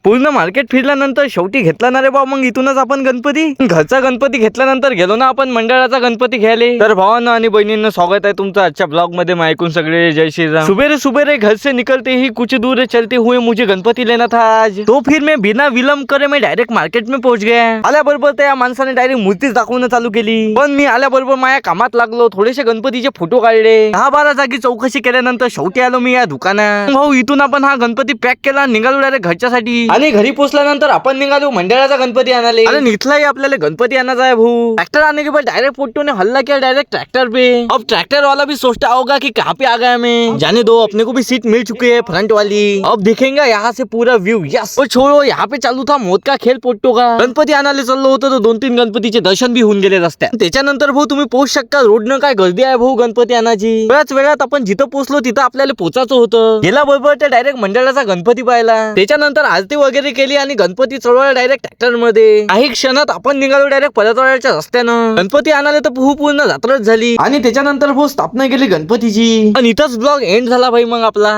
पूर्ण मार्केट फिरल्यानंतर शेवटी घेतला ना रे बा मग इथूनच आपण गणपती. घरचा गणपती घेतल्यानंतर गेलो ना आपण मंडळाचा गणपती घ्यायला. तर भावांनो आणि बहिणींना स्वागत आहे तुमचं आजच्या ब्लॉग मध्ये. ऐकून सगळे जय श्रीराम. सुबेरे सुबेरे घर से निकलते ही कुछ दूर चलते हुए मुझे गणपती लेना था आज. तो फिर मैं बिना विलंब करे मैं डायरेक्ट मार्केट में पोहोच गया. आल्याबरोबर त्या माणसाने डायरेक्ट मूर्तीच दाखवणं चालू केली. पण मी आल्याबरोबर माझ्या कामात लागलो. थोडेसे गणपतीचे फोटो काढले. 10-12 जागी चौकशी केल्यानंतर शेवटी आलो मी या दुकानात. भाऊ इथून आपण हा गणपती पॅक केला, निघालो डायरेक्ट घरच्यासाठी. आणि घरी पोहोचल्यानंतर आपण निघालो मंडळाचा गणपती आणाले. आणि इथलाही आपल्याला गणपती आणायचा आहे भाऊ. ट्रैक्टर आने के बाद डायरेक्ट फोटो ने हल्ला किया डायरेक्ट ट्रैक्टर पे. अब ट्रैक्टर वाला भी सोचता होगा कि कहाँ पे आ गया मैं. जाने दो, अपने को भी सीट मिल चुकी है फ्रंट वाली. अब देखेंगे यहाँ से पूरा व्यू. यस वो छोड़ो, यहाँ पे चालू था मौत का खेळ पोट्टो का. गणपती आणायला चाललो होतो तर 2-3 गणपतीचे दर्शन भी होऊन गेले रस्त्यात. त्याच्यानंतर भाऊ तुम्ही पोहोच शकता रोडनं काय गर्दी आहे भाऊ गणपती आणायची. बऱ्याच वेळात आपण जिथं पोहोचलो तिथं आपल्याला पोचायचं होतं. गेला बरोबर त्या डायरेक्ट मंडळाचा गणपती पाहिला. त्याच्यानंतर आरती वगैरे केली आणि गणपती चढवला डायरेक्ट ट्रॅक्टर मध्ये. काही क्षणात आपण निघालो डायरेक्ट परतवाड्याच्या रस्त्यानं. गणपती आणाले तर पूर्ण जत्राच झाली आणि त्याच्यानंतर भाऊ स्थापना केली गणपतीची. आणि इथंच ब्लॉग एंड झाला भाई मग आपला.